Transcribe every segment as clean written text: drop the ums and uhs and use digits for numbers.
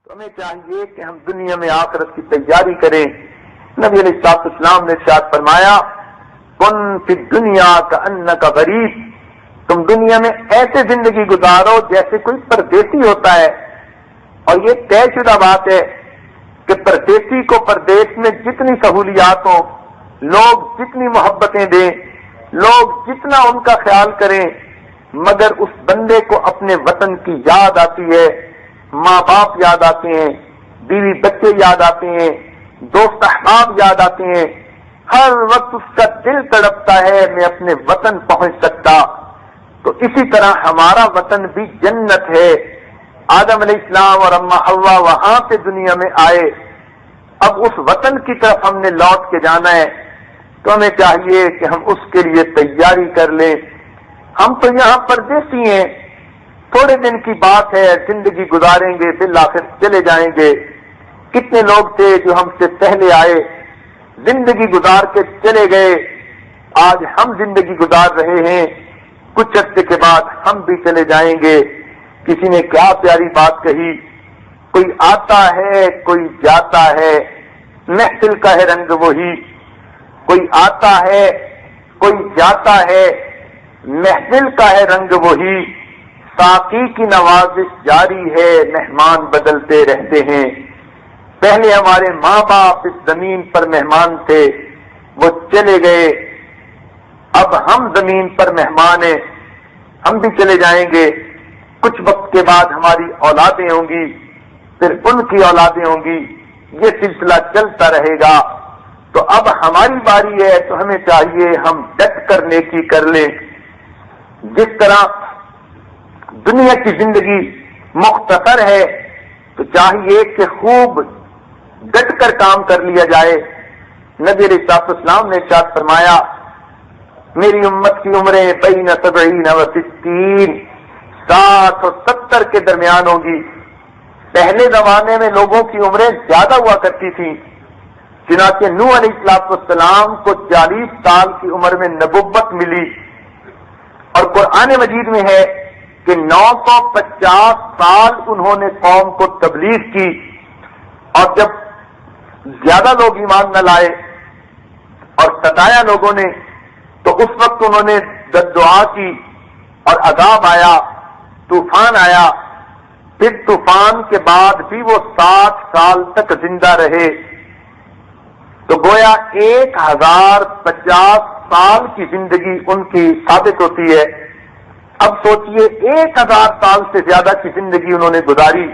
تو ہمیں چاہیے کہ ہم دنیا میں آخرت کی تیاری کریں۔ نبی علیہ السلام نے ارشاد فرمایا کن فی الدنیا کأنک غریب، تم دنیا میں ایسے زندگی گزارو جیسے کوئی پردیسی ہوتا ہے۔ اور یہ طے شدہ بات ہے کہ پردیسی کو پردیس میں جتنی سہولیات ہوں، لوگ جتنی محبتیں دیں، لوگ جتنا ان کا خیال کریں، مگر اس بندے کو اپنے وطن کی یاد آتی ہے، ماں باپ یاد آتے ہیں، بیوی بچے یاد آتے ہیں، دوست احباب یاد آتے ہیں، ہر وقت اس کا دل تڑپتا ہے میں اپنے وطن پہنچ سکتا۔ تو اسی طرح ہمارا وطن بھی جنت ہے۔ آدم علیہ السلام اور اما حوا وہاں سے دنیا میں آئے، اب اس وطن کی طرف ہم نے لوٹ کے جانا ہے، تو ہمیں چاہیے کہ ہم اس کے لیے تیاری کر لیں۔ ہم تو یہاں پردیسی ہیں، تھوڑے دن کی بات ہے، زندگی گزاریں گے، بالآخر چلے جائیں گے۔ کتنے لوگ تھے جو ہم سے پہلے آئے، زندگی گزار کے چلے گئے، آج ہم زندگی گزار رہے ہیں، کچھ عرصے کے بعد ہم بھی چلے جائیں گے۔ کسی نے کیا پیاری بات کہی، کوئی آتا ہے کوئی جاتا ہے، محفل کا ہے رنگ وہی، کوئی آتا ہے کوئی جاتا ہے، محفل کا ہے رنگ وہی، ساقی کی نوازش جاری ہے، مہمان بدلتے رہتے ہیں۔ پہلے ہمارے ماں باپ اس زمین پر مہمان تھے، وہ چلے گئے، اب ہم زمین پر مہمان ہیں، ہم بھی چلے جائیں گے۔ کچھ وقت کے بعد ہماری اولادیں ہوں گی، پھر ان کی اولادیں ہوں گی، یہ سلسلہ چلتا رہے گا۔ تو اب ہماری باری ہے، تو ہمیں چاہیے ہم ڈٹ کر نیکی کر لیں۔ جس طرح دنیا کی زندگی مختصر ہے، تو چاہیے کہ خوب ڈٹ کر کام کر لیا جائے۔ نبی علیہ السلام نے ارشاد فرمایا میری امت کی عمریں بین 70 و 60، 60 اور 70 کے درمیان ہوں گی۔ پہلے زمانے میں لوگوں کی عمریں زیادہ ہوا کرتی تھیں، چنانچہ نوح علیہ السلام کو 40 سال کی عمر میں نبوت ملی، اور قرآن مجید میں ہے کہ 950 سال انہوں نے قوم کو تبلیغ کی، اور جب زیادہ لوگ ایمان نہ لائے اور ستایا لوگوں نے، تو اس وقت انہوں نے دعا کی اور عذاب آیا، طوفان آیا، پھر طوفان کے بعد بھی وہ 60 سال تک زندہ رہے۔ تو گویا 1050 سال کی زندگی ان کی ثابت ہوتی ہے۔ اب سوچئے 1000 سال سے زیادہ کی زندگی انہوں نے گزاری،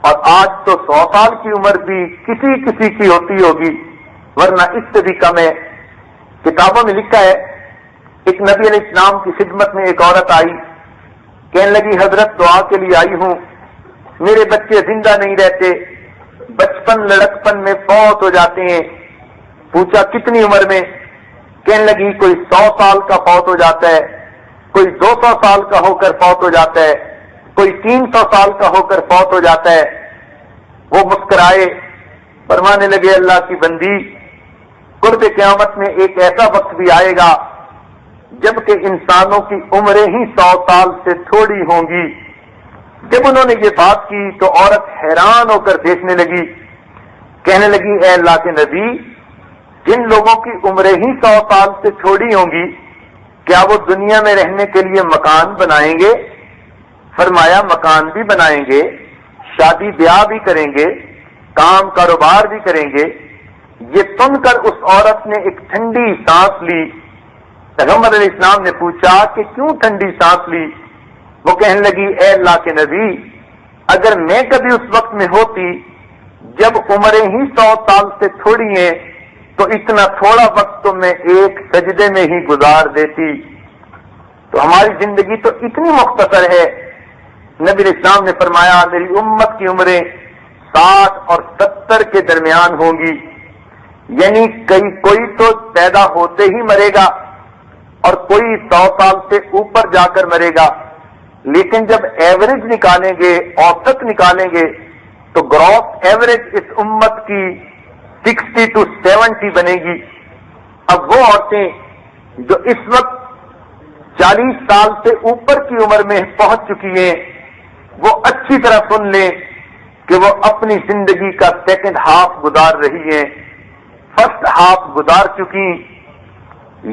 اور آج تو 100 سال کی عمر بھی کسی کسی کی ہوتی ہوگی، ورنہ اس سے بھی کم ہے۔ کتابوں میں لکھا ہے ایک نبی علیہ السلام کی خدمت میں ایک عورت آئی، کہنے لگی حضرت دعا کے لیے آئی ہوں، میرے بچے زندہ نہیں رہتے، بچپن لڑکپن میں فوت ہو جاتے ہیں۔ پوچھا کتنی عمر میں؟ کہنے لگی کوئی 100 سال کا فوت ہو جاتا ہے، کوئی 200 سال کا ہو کر فوت ہو جاتا ہے، کوئی 300 سال کا ہو کر فوت ہو جاتا ہے۔ وہ مسکرائے، فرمانے لگے اللہ کی بندی، قرب قیامت میں ایک ایسا وقت بھی آئے گا جبکہ انسانوں کی عمریں ہی 100 سال سے تھوڑی ہوں گی۔ جب انہوں نے یہ بات کی تو عورت حیران ہو کر دیکھنے لگی، کہنے لگی اے اللہ کے نبی، جن لوگوں کی عمریں ہی 100 سال سے چھوڑی ہوں گی، کیا وہ دنیا میں رہنے کے لیے مکان بنائیں گے؟ فرمایا مکان بھی بنائیں گے، شادی بیاہ بھی کریں گے، کام کاروبار بھی کریں گے۔ یہ سن کر اس عورت نے ایک ٹھنڈی سانس لی۔ پیغمبر علیہ السلام نے پوچھا کہ کیوں ٹھنڈی سانس لی؟ وہ کہنے لگی اے اللہ کے نبی، اگر میں کبھی اس وقت میں ہوتی جب عمریں ہی 100 سال سے تھوڑی ہیں، تو اتنا تھوڑا وقت تو میں ایک سجدے میں ہی گزار دیتی۔ تو ہماری زندگی تو اتنی مختصر ہے۔ نبی علیہ السلام نے فرمایا میری امت کی عمریں 60 اور 70 کے درمیان ہوں گی، یعنی کوئی تو پیدا ہوتے ہی مرے گا اور کوئی 100 سال سے اوپر جا کر مرے گا، لیکن جب ایوریج نکالیں گے، اوسط نکالیں گے، تو گراس ایوریج اس امت کی 60 to 70 بنے گی۔ اب وہ عورتیں جو اس وقت 40 سال سے اوپر کی عمر میں پہنچ چکی ہیں، وہ اچھی طرح سن لیں کہ وہ اپنی زندگی کا سیکنڈ ہاف گزار رہی ہیں، فرسٹ ہاف گزار چکی،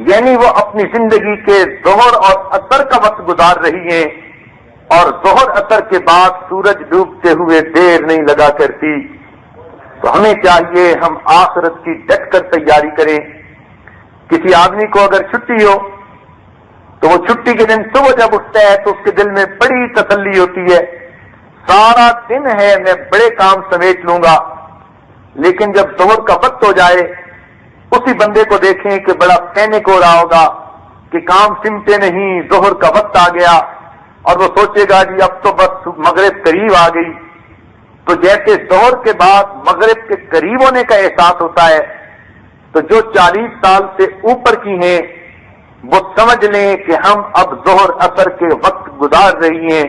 یعنی وہ اپنی زندگی کے ظہر اور عصر کا وقت گزار رہی ہیں، اور ظہر عصر کے بعد سورج ڈوبتے ہوئے دیر نہیں لگا کرتی۔ تو ہمیں چاہیے ہم آخرت کی ڈٹ کر تیاری کریں۔ کسی آدمی کو اگر چھٹی ہو تو وہ چھٹی کے دن صبح جب اٹھتا ہے تو اس کے دل میں بڑی تسلی ہوتی ہے، سارا دن ہے میں بڑے کام سمیٹ لوں گا۔ لیکن جب ظہر کا وقت ہو جائے اسی بندے کو دیکھیں کہ بڑا پینک ہو رہا ہوگا کہ کام سمٹے نہیں، ظہر کا وقت آ گیا، اور وہ سوچے گا جی اب تو بس مغرب قریب آ گئی۔ تو جیسے ظہر کے بعد مغرب کے قریب ہونے کا احساس ہوتا ہے، تو جو 40 سال سے اوپر کی ہیں وہ سمجھ لیں کہ ہم اب ظہر عصر کے وقت گزار رہی ہیں،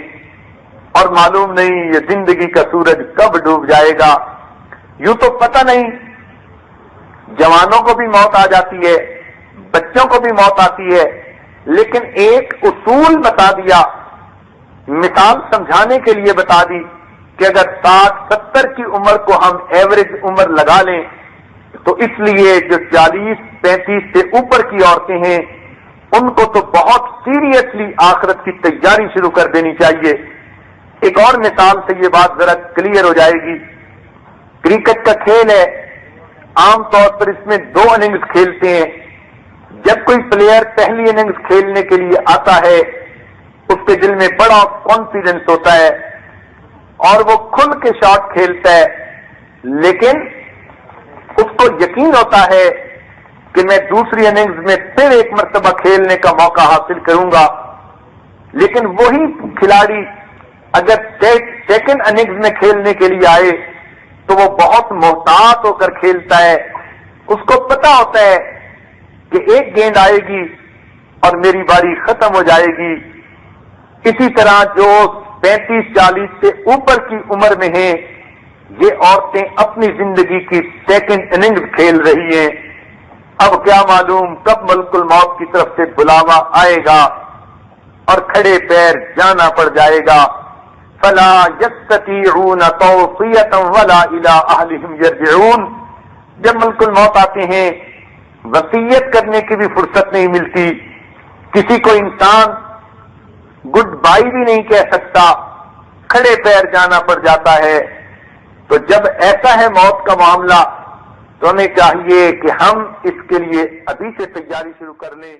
اور معلوم نہیں یہ زندگی کا سورج کب ڈوب جائے گا۔ یوں تو پتہ نہیں، جوانوں کو بھی موت آ جاتی ہے، بچوں کو بھی موت آتی ہے، لیکن ایک اصول بتا دیا، مثال سمجھانے کے لیے بتا دی کہ اگر 60-70 کی عمر کو ہم ایوریج عمر لگا لیں تو اس لیے جو 40-35 سے اوپر کی عورتیں ہیں ان کو تو بہت سیریسلی آخرت کی تیاری شروع کر دینی چاہیے۔ ایک اور مثال سے یہ بات ذرا کلیئر ہو جائے گی۔ کرکٹ کا کھیل ہے، عام طور پر اس میں 2 اننگز کھیلتے ہیں۔ جب کوئی پلیئر پہلی اننگز کھیلنے کے لیے آتا ہے اس کے دل میں بڑا کانفیڈنس ہوتا ہے اور وہ کھل کے شاٹ کھیلتا ہے، لیکن اس کو یقین ہوتا ہے کہ میں دوسری اننگز میں پھر ایک مرتبہ کھیلنے کا موقع حاصل کروں گا۔ لیکن وہی کھلاڑی اگر سیکنڈ اننگز میں کھیلنے کے لیے آئے تو وہ بہت محتاط ہو کر کھیلتا ہے، اس کو پتا ہوتا ہے کہ ایک گیند آئے گی اور میری باری ختم ہو جائے گی۔ اسی طرح جو 35-40 سے اوپر کی عمر میں ہیں یہ عورتیں اپنی زندگی کی سیکنڈ اننگز کھیل رہی ہیں۔ اب کیا معلوم کب ملک الموت کی طرف سے بلاوا آئے گا اور کھڑے پیر جانا پڑ جائے گا۔ فلا يستطيعون توصية ولا الى اهلهم يرجعون۔ جب ملک الموت آتے ہیں وصیت کرنے کی بھی فرصت نہیں ملتی، کسی کو انسان گڈ بائی بھی نہیں کہہ سکتا، کھڑے پیر جانا پڑ جاتا ہے۔ تو جب ایسا ہے موت کا معاملہ تو ہمیں چاہیے کہ ہم اس کے لیے ابھی سے تیاری شروع کر لیں۔